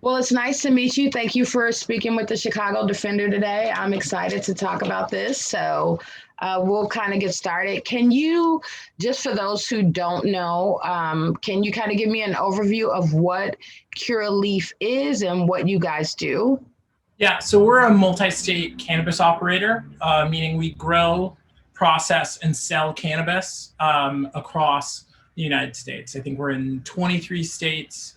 Well, it's nice to meet you. Thank you for speaking with the Chicago Defender today. I'm excited to talk about this. So we'll kind of get started. Can you, just for those who don't know, can you kind of give me an overview of what Curaleaf is and what you guys do? Yeah, so we're a multi-state cannabis operator, meaning we grow, process, and sell cannabis across the United States. I think we're in 23 states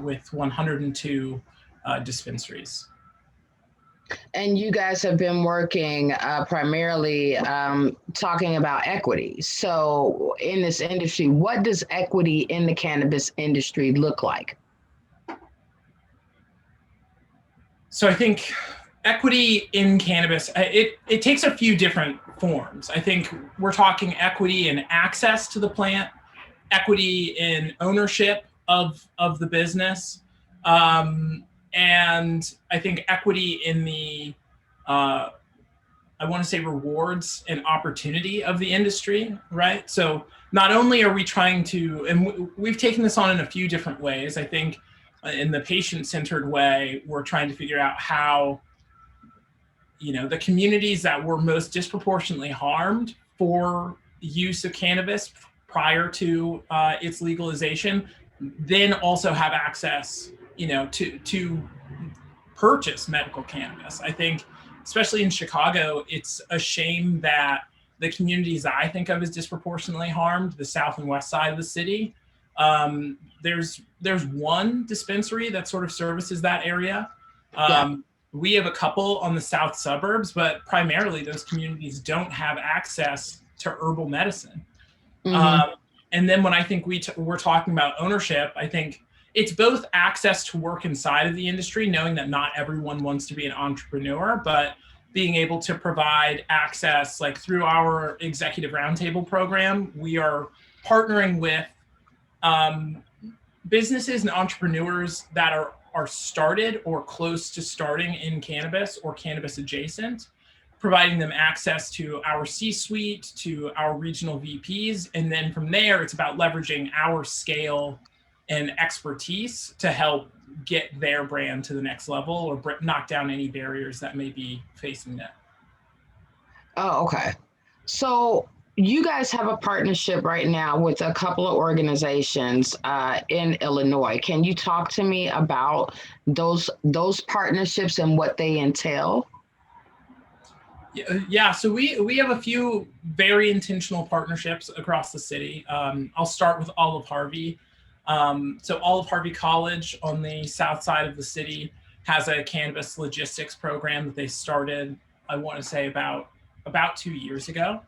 with 102 dispensaries. And you guys have been working primarily talking about equity. So, in this industry, what does equity in the cannabis industry look like? So I think equity in cannabis, it takes a few different forms. I think we're talking equity in access to the plant, equity in ownership of the business, and I think equity in the, I want to say rewards and opportunity of the industry, right? So not only are we trying to, and we've taken this on in a few different ways. I think in the patient-centered way, we're trying to figure out how, the communities that were most disproportionately harmed for use of cannabis prior to its legalization, then also have access, to purchase medical cannabis. I think, especially in Chicago, it's a shame that the communities that I think of as disproportionately harmed, the south and west side of the city, there's one dispensary that sort of services that area. We have a couple on the south suburbs, but primarily those communities don't have access to herbal medicine. And then when I think we're talking about ownership, I think it's both access to work inside of the industry, knowing that not everyone wants to be an entrepreneur, but being able to provide access, like through our executive roundtable program, we are partnering with businesses and entrepreneurs that are started or close to starting in cannabis or cannabis adjacent, providing them access to our C-suite, to our regional VPs. And then from there, it's about leveraging our scale and expertise to help get their brand to the next level or knock down any barriers that may be facing them. Oh, okay. So you guys have a partnership right now with a couple of organizations in Illinois. Can you talk to me about those partnerships and what they entail? Yeah, so we have a few very intentional partnerships across the city. I'll start with Olive Harvey. So Olive Harvey College on the south side of the city has a cannabis logistics program that they started, I want to say about 2 years ago.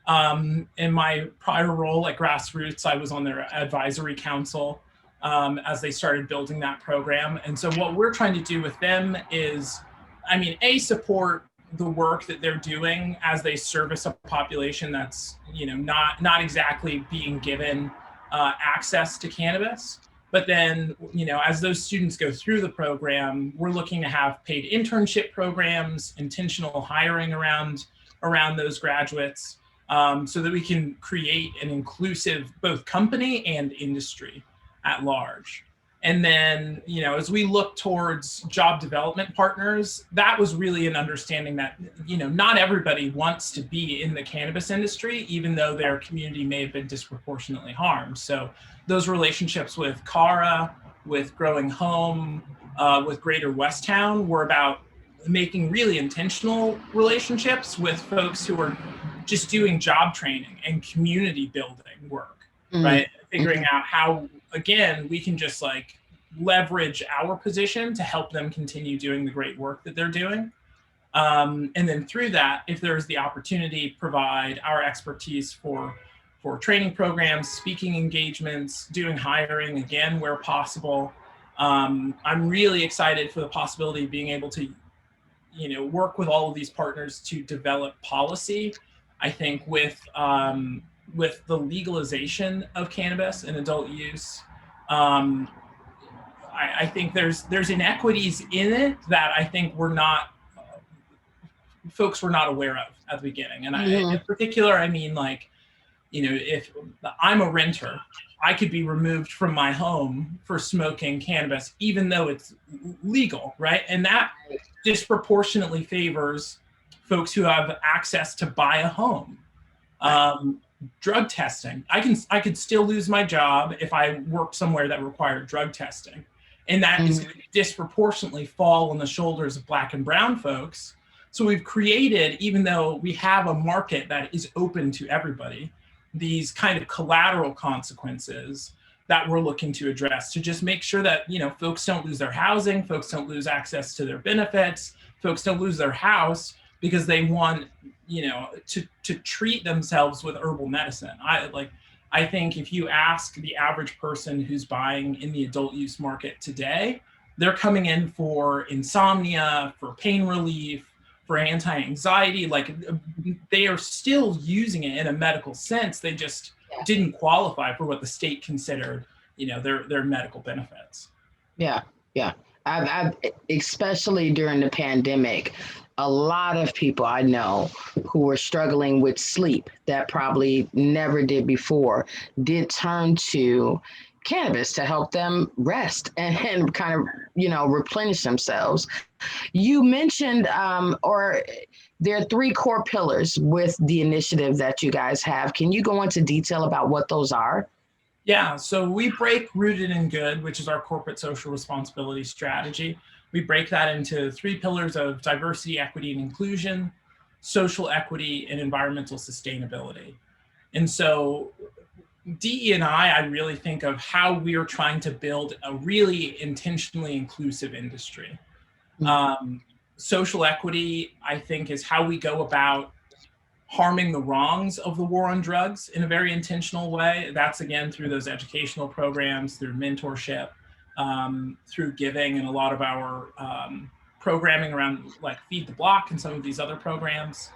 In my prior role at Grassroots, I was on their advisory council as they started building that program. And so what we're trying to do with them is, support the work that they're doing as they service a population that's, not exactly being given access to cannabis. But then, as those students go through the program, we're looking to have paid internship programs, intentional hiring around those graduates, so that we can create an inclusive both company and industry at large. And then, as we look towards job development partners, that was really an understanding that, not everybody wants to be in the cannabis industry, even though their community may have been disproportionately harmed. So those relationships with Cara, with Growing Home, with Greater Westtown were about making really intentional relationships with folks who are just doing job training and community building work, right? Figuring out how, again, we can just leverage our position to help them continue doing the great work that they're doing. And then through that, if there's the opportunity, provide our expertise for training programs, speaking engagements, doing hiring, again, where possible. I'm really excited for the possibility of being able to, work with all of these partners to develop policy. I think with the legalization of cannabis and adult use, I think there's inequities in it that I think folks were not aware of at the beginning. And in particular, if I'm a renter, I could be removed from my home for smoking cannabis, even though it's legal, right? And that disproportionately favors folks who have access to buy a home. Drug testing. I could still lose my job if I worked somewhere that required drug testing. And that is going to disproportionately fall on the shoulders of Black and brown folks. So we've created, even though we have a market that is open to everybody, these kind of collateral consequences that we're looking to address to just make sure that, you know, folks don't lose their housing, folks don't lose access to their benefits, folks don't lose their house because they want, you know, to treat themselves with herbal medicine. I think if you ask the average person who's buying in the adult use market today, they're coming in for insomnia, for pain relief, for anti-anxiety. Like, they are still using it in a medical sense. They just didn't qualify for what the state considered, you know, their medical benefits. Yeah. I've especially during the pandemic, a lot of people I know who were struggling with sleep that probably never did before did turn to cannabis to help them rest and kind of, you know, replenish themselves. You mentioned, or there are 3 core pillars with the initiative that you guys have. Can you go into detail about what those are? Yeah, so we break Rooted in Good, which is our corporate social responsibility strategy. We break that into 3 pillars of diversity, equity, and inclusion, social equity, and environmental sustainability. And so DE&I really think of how we are trying to build a really intentionally inclusive industry. Social equity, I think, is how we go about harming the wrongs of the war on drugs in a very intentional way. That's, again, through those educational programs, through mentorship, through giving, and a lot of our programming around like Feed the Block and some of these other programs.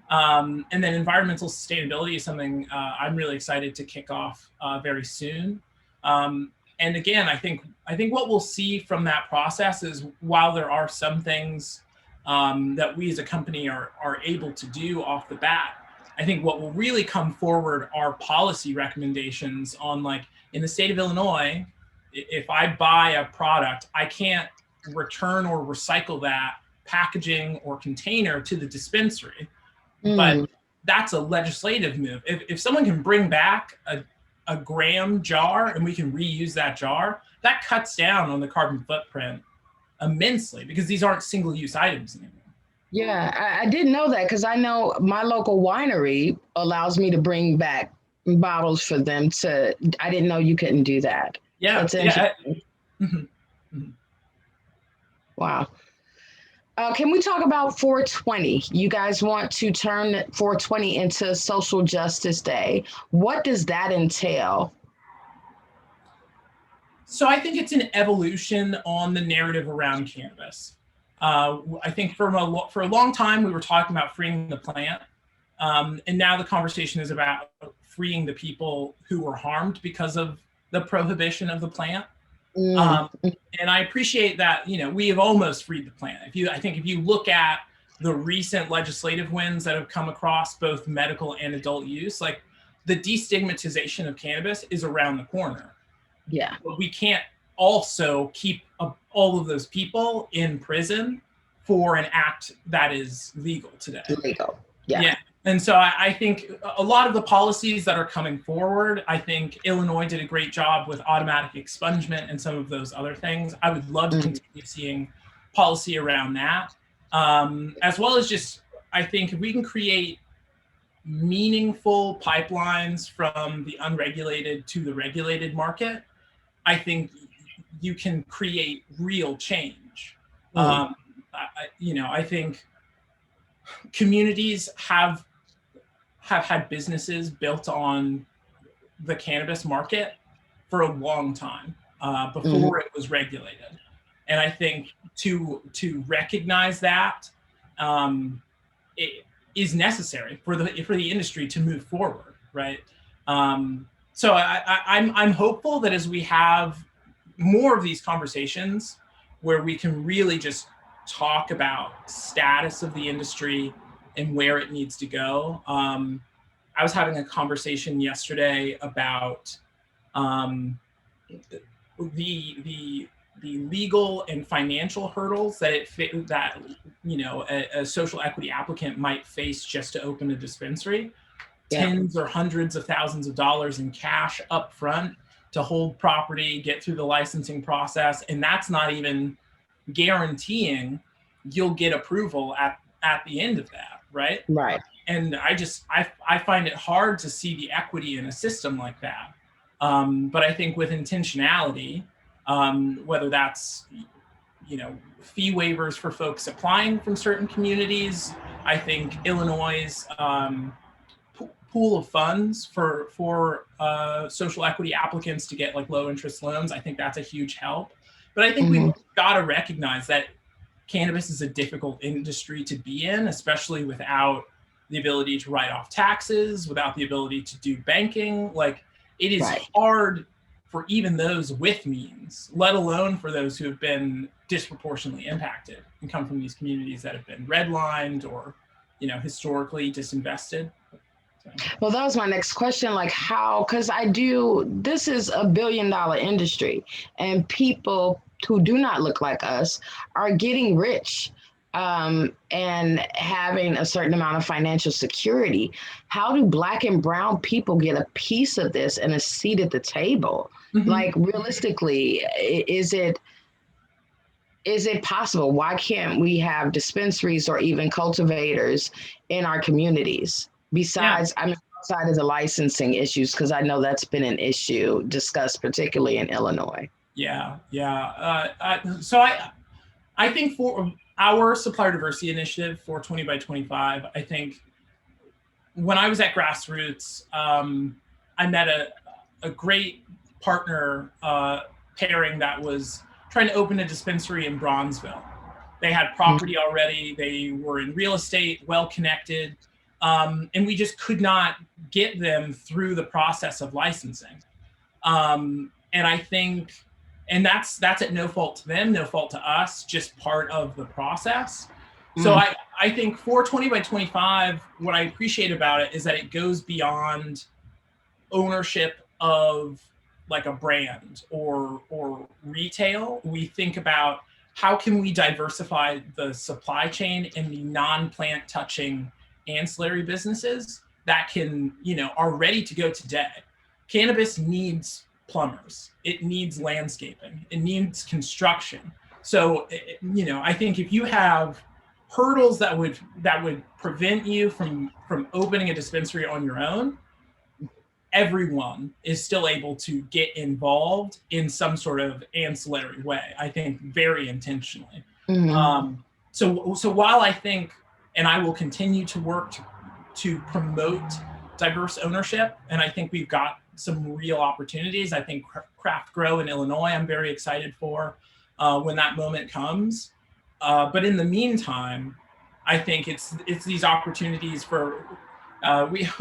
And then environmental sustainability is something I'm really excited to kick off very soon. And again, I think what we'll see from that process is, while there are some things that we as a company are able to do off the bat, I think what will really come forward are policy recommendations on, like, in the state of Illinois, if I buy a product, I can't return or recycle that packaging or container to the dispensary. But that's a legislative move. If someone can bring back a gram jar and we can reuse that jar, that cuts down on the carbon footprint immensely, because these aren't single-use items anymore. Yeah, I didn't know that, because I know my local winery allows me to bring back bottles for them to. I didn't know you couldn't do that. Yeah, that's interesting. Wow. Can we talk about 420? You guys want to turn 420 into Social Justice Day. What does that entail? So I think it's an evolution on the narrative around cannabis. I think for a long time, we were talking about freeing the plant. And now the conversation is about freeing the people who were harmed because of the prohibition of the plant. And I appreciate that, you know, we have almost freed the plant. I think if you look at the recent legislative wins that have come across both medical and adult use, like, the destigmatization of cannabis is around the corner. Yeah. But we can't also keep all of those people in prison for an act that is legal today. Legal. Yeah. And so I think a lot of the policies that are coming forward, I think Illinois did a great job with automatic expungement and some of those other things. I would love to continue seeing policy around that, as well as just, I think if we can create meaningful pipelines from the unregulated to the regulated market, I think you can create real change. I think communities have had businesses built on the cannabis market for a long time before it was regulated. And I think to recognize that it is necessary for the industry to move forward, right? So I'm hopeful that as we have more of these conversations where we can really just talk about status of the industry and where it needs to go. I was having a conversation yesterday about um, the the legal and financial hurdles that a social equity applicant might face just to open a dispensary, Yeah. tens or hundreds of thousands of dollars in cash up front to hold property, get through the licensing process, and that's not even guaranteeing you'll get approval at the end of that, right? Right. And I find it hard to see the equity in a system like that. But I think with intentionality, whether that's fee waivers for folks applying from certain communities, I think Illinois' pool of funds for social equity applicants to get like low interest loans, I think that's a huge help. But I think we've got to recognize that cannabis is a difficult industry to be in, especially without the ability to write off taxes, without the ability to do banking. Like, it is hard for even those with means, let alone for those who have been disproportionately impacted and come from these communities that have been redlined or, historically disinvested. So. Well, that was my next question. Like, how, because this is $1 billion industry, and people who do not look like us are getting rich and having a certain amount of financial security. How do Black and brown people get a piece of this and a seat at the table? Mm-hmm. Like, realistically, is it possible? Why can't we have dispensaries or even cultivators in our communities? Besides, outside of the licensing issues, because I know that's been an issue discussed, particularly in Illinois. Yeah. So I think for our supplier diversity initiative, 420 by 25, I think when I was at Grassroots, I met a great partner pairing that was trying to open a dispensary in Bronzeville. They had property already. They were in real estate, well-connected. And we just could not get them through the process of licensing. And I think, and that's at no fault to them, no fault to us, just part of the process. So I think 420 by 25, what I appreciate about it is that it goes beyond ownership of like a brand or retail. We think about how can we diversify the supply chain and the non-plant touching ancillary businesses that can, are ready to go today. Cannabis needs plumbers. It needs landscaping. It needs construction. So, I think if you have hurdles that would prevent you from opening a dispensary on your own, everyone is still able to get involved in some sort of ancillary way. I think very intentionally. Mm-hmm. So while I think, and I will continue to work to promote diverse ownership, and I think we've got some real opportunities. I think Craft Grow in Illinois, I'm very excited for when that moment comes. But in the meantime, I think it's these opportunities for.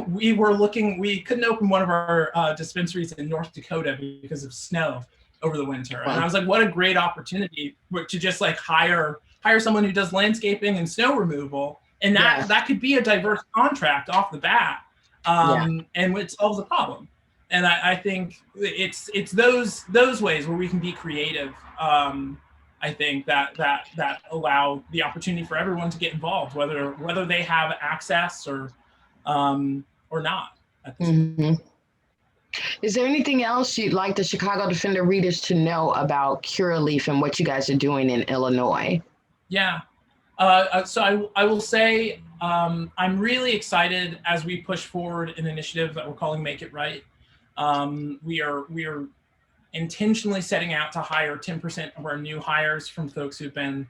We were looking. We couldn't open one of our dispensaries in North Dakota because of snow over the winter, and I was like, "What a great opportunity to just like hire someone who does landscaping and snow removal, and that could be a diverse contract off the bat, and it solves the problem." And I think it's those ways where we can be creative. I think that allow the opportunity for everyone to get involved, whether they have access or not at this point. Is there anything else you'd like the Chicago Defender readers to know about Curaleaf and what you guys are doing in Illinois? Yeah. So I will say I'm really excited as we push forward an initiative that we're calling Make It Right. We are intentionally setting out to hire 10% of our new hires from folks who've been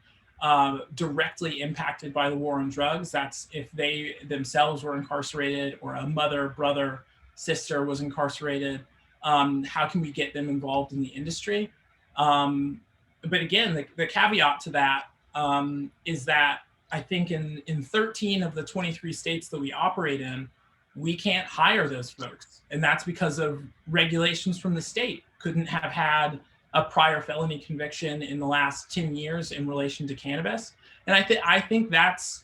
directly impacted by the war on drugs. That's if they themselves were incarcerated or a mother, brother, sister was incarcerated. How can we get them involved in the industry? But again, the caveat to that is that I think in 13 of the 23 states that we operate in, we can't hire those folks. And that's because of regulations from the state. Couldn't have had a prior felony conviction in the last 10 years in relation to cannabis. And I think that's,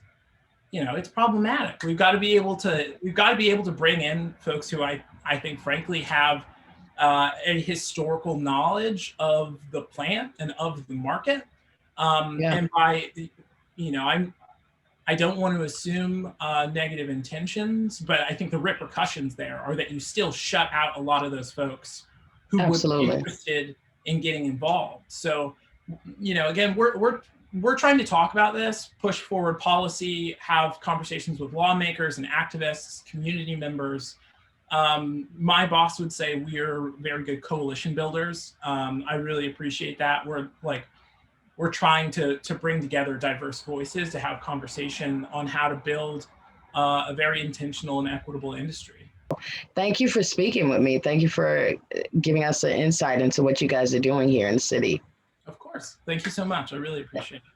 it's problematic. We've got to be able to bring in folks who I think frankly have a historical knowledge of the plant and of the market. Yeah, And by, you know, I don't want to assume negative intentions, but I think the repercussions there are that you still shut out a lot of those folks who would be absolutely. interested in getting involved. So, you know, again, we're trying to talk about this, push forward policy, have conversations with lawmakers and activists, community members. My boss would say we're very good coalition builders. I really appreciate that. We're trying to bring together diverse voices to have conversation on how to build a very intentional and equitable industry. Thank you for speaking with me. Thank you for giving us an insight into what you guys are doing here in the city. Of course. Thank you so much. I really appreciate it.